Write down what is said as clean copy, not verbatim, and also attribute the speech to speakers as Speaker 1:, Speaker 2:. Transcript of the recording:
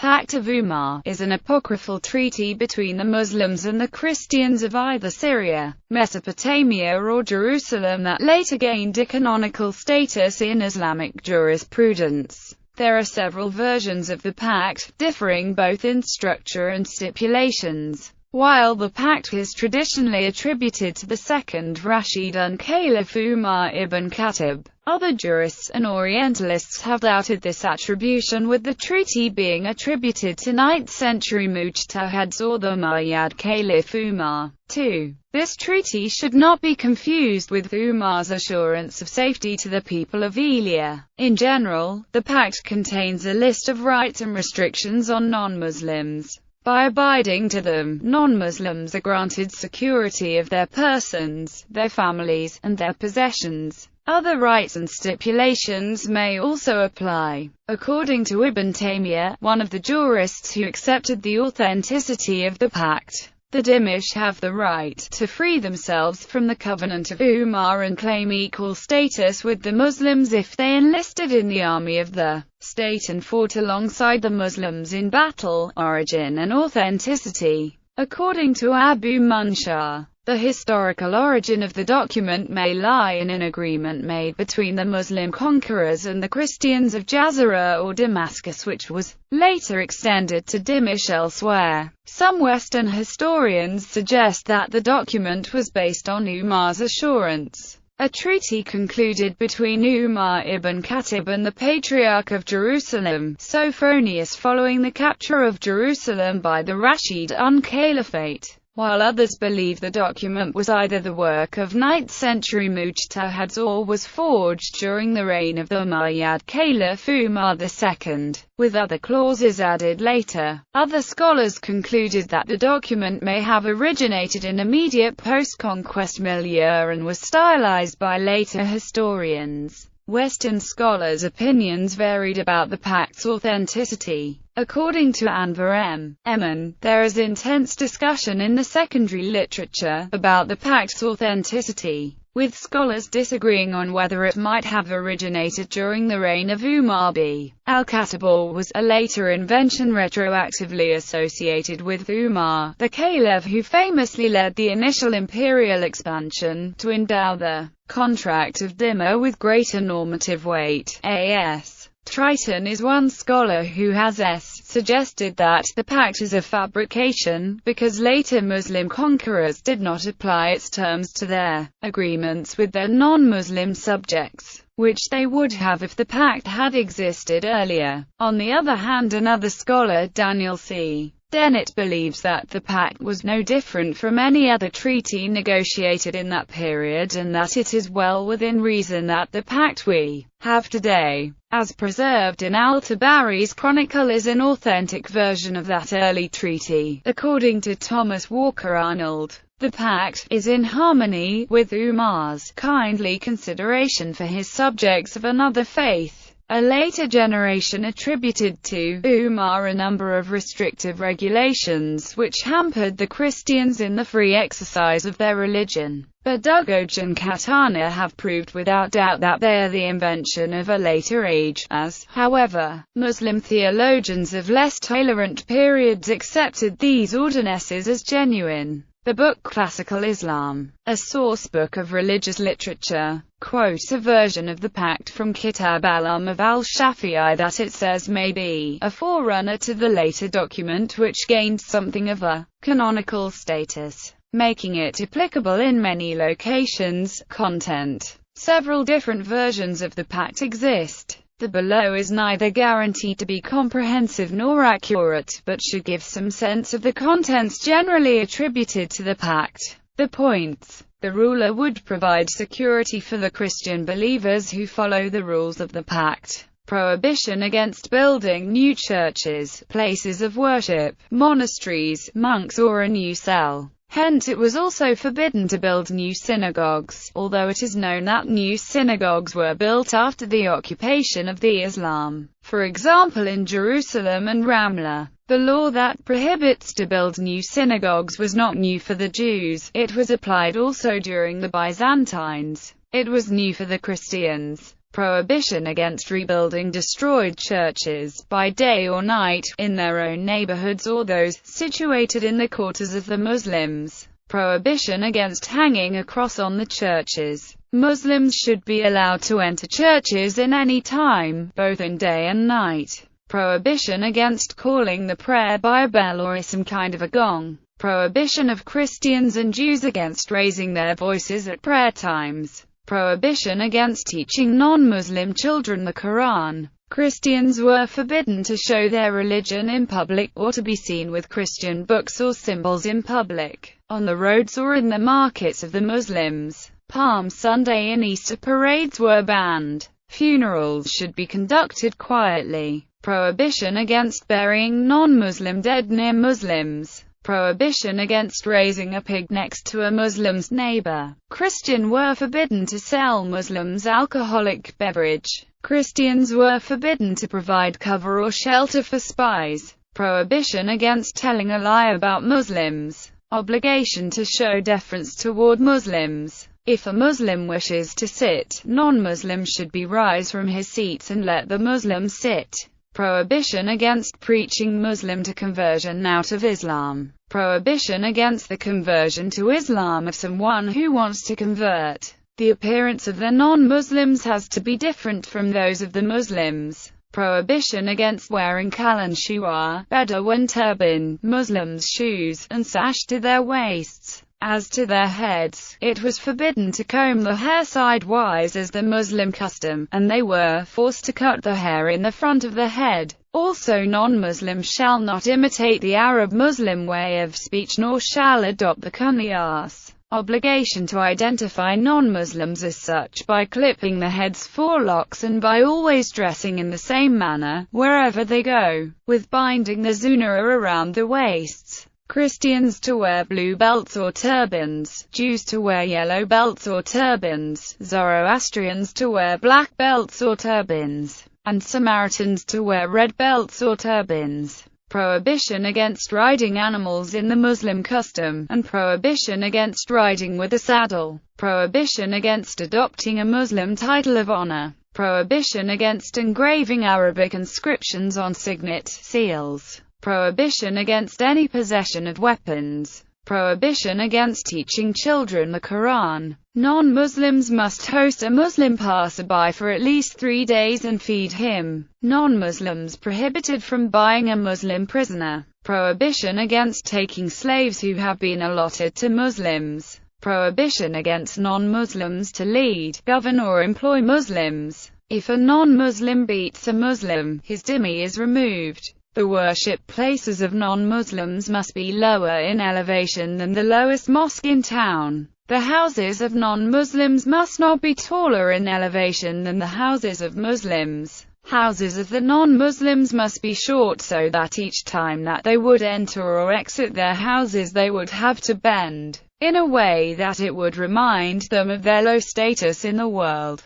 Speaker 1: Pact of Umar is an apocryphal treaty between the Muslims and the Christians of either Syria, Mesopotamia or Jerusalem that later gained a canonical status in Islamic jurisprudence. There are several versions of the pact, differing both in structure and stipulations. While the pact is traditionally attributed to the second Rashidun Caliph Umar ibn Khattab, other jurists and Orientalists have doubted this attribution, with the treaty being attributed to 9th century mujtahids or the Umayyad Caliph Umar. 2. This treaty should not be confused with Umar's assurance of safety to the people of Elia. In general, the pact contains a list of rights and restrictions on non-Muslims. By abiding to them, non-Muslims are granted security of their persons, their families, and their possessions. Other rights and stipulations may also apply. According to Ibn Taymiyyah, one of the jurists who accepted the authenticity of the pact, the Dhimmish have the right to free themselves from the covenant of Umar and claim equal status with the Muslims if they enlisted in the army of the state and fought alongside the Muslims in battle. Origin and authenticity. According to Abu Munshar, the historical origin of the document may lie in an agreement made between the Muslim conquerors and the Christians of Jazira or Damascus, which was later extended to Dhimmish elsewhere. Some Western historians suggest that the document was based on Umar's assurance. A treaty concluded between Umar ibn Khattab and the Patriarch of Jerusalem, Sophronius, following the capture of Jerusalem by the Rashidun Caliphate, while others believe the document was either the work of 9th century mujtahids or was forged during the reign of the Umayyad Caliph Umar II, with other clauses added later. Other scholars concluded that the document may have originated in immediate post-conquest milieu and was stylized by later historians. Western scholars' opinions varied about the pact's authenticity. According to Anwar M. Emin, there is intense discussion in the secondary literature about the pact's authenticity, with scholars disagreeing on whether it might have originated during the reign of Umar b. al-Khattab or was a later invention retroactively associated with Umar, the caliph who famously led the initial imperial expansion, to endow the Contract of Dhimma with greater normative weight. A.S. Triton is one scholar who has suggested that the pact is a fabrication, because later Muslim conquerors did not apply its terms to their agreements with their non-Muslim subjects, which they would have if the pact had existed earlier. On the other hand, another scholar, Daniel C. Dennett, believes that the pact was no different from any other treaty negotiated in that period, and that it is well within reason that the pact we have today, as preserved in al-Tabari's Chronicle, is an authentic version of that early treaty. According to Thomas Walker Arnold, the pact is in harmony with Umar's kindly consideration for his subjects of another faith. A later generation attributed to Umar a number of restrictive regulations which hampered the Christians in the free exercise of their religion. But Dugoj and Katana have proved without doubt that they are the invention of a later age, as, however, Muslim theologians of less tolerant periods accepted these ordinances as genuine. The book Classical Islam, a source book of religious literature, quotes a version of the pact from Kitab al-Umm of al-Shafi'i that it says may be a forerunner to the later document, which gained something of a canonical status, making it applicable in many locations. Content. Several different versions of the pact exist. The below is neither guaranteed to be comprehensive nor accurate, but should give some sense of the contents generally attributed to the pact. The points. The ruler would provide security for the Christian believers who follow the rules of the pact. Prohibition against building new churches, places of worship, monasteries, monks or a new cell. Hence it was also forbidden to build new synagogues, although it is known that new synagogues were built after the occupation of the Islam. For example, in Jerusalem and Ramla, the law that prohibits to build new synagogues was not new for the Jews, it was applied also during the Byzantines. It was new for the Christians. prohibition against rebuilding destroyed churches, by day or night, in their own neighborhoods or those situated in the quarters of the Muslims, prohibition against hanging a cross on the churches. Muslims should be allowed to enter churches in any time, both in day and night. Prohibition against calling the prayer by a bell or some kind of a gong. Prohibition of Christians and Jews against raising their voices at prayer times. Prohibition against teaching non-Muslim children the Quran. Christians were forbidden to show their religion in public, or to be seen with Christian books or symbols in public, on the roads or in the markets of the Muslims. Palm Sunday and Easter parades were banned. Funerals should be conducted quietly. Prohibition against burying non-Muslim dead near Muslims. Prohibition against raising a pig next to a Muslim's neighbor. Christians were forbidden to sell Muslims alcoholic beverage. Christians were forbidden to provide cover or shelter for spies. Prohibition against telling a lie about Muslims. Obligation to show deference toward Muslims. If a Muslim wishes to sit, non-Muslims should be rise from his seats and let the Muslim sit. Prohibition against preaching Muslim to conversion out of Islam. Prohibition against the conversion to Islam of someone who wants to convert. The appearance of the non-Muslims has to be different from those of the Muslims. Prohibition against wearing kalanshwar, Bedouin turban, Muslims' shoes, and sash to their waists. As to their heads, it was forbidden to comb the hair sidewise as the Muslim custom, and they were forced to cut the hair in the front of the head. Also, non-Muslims shall not imitate the Arab Muslim way of speech, nor shall adopt the kunyas. Obligation to identify non-Muslims as such by clipping the head's forelocks and by always dressing in the same manner, wherever they go, with binding the zunara around the waists. Christians to wear blue belts or turbans, Jews to wear yellow belts or turbans, Zoroastrians to wear black belts or turbans, and Samaritans to wear red belts or turbans. Prohibition against riding animals in the Muslim custom, and prohibition against riding with a saddle. Prohibition against adopting a Muslim title of honor. Prohibition against engraving Arabic inscriptions on signet seals. Prohibition against any possession of weapons. Prohibition against teaching children the Quran. Non-Muslims must host a Muslim passerby for at least 3 days and feed him. Non-Muslims prohibited from buying a Muslim prisoner. Prohibition against taking slaves who have been allotted to Muslims. Prohibition against non-Muslims to lead, govern or employ Muslims. If a non-Muslim beats a Muslim, his dhimmi is removed. The worship places of non-Muslims must be lower in elevation than the lowest mosque in town. The houses of non-Muslims must not be taller in elevation than the houses of Muslims. Houses of the non-Muslims must be short so that each time that they would enter or exit their houses they would have to bend, in a way that it would remind them of their low status in the world.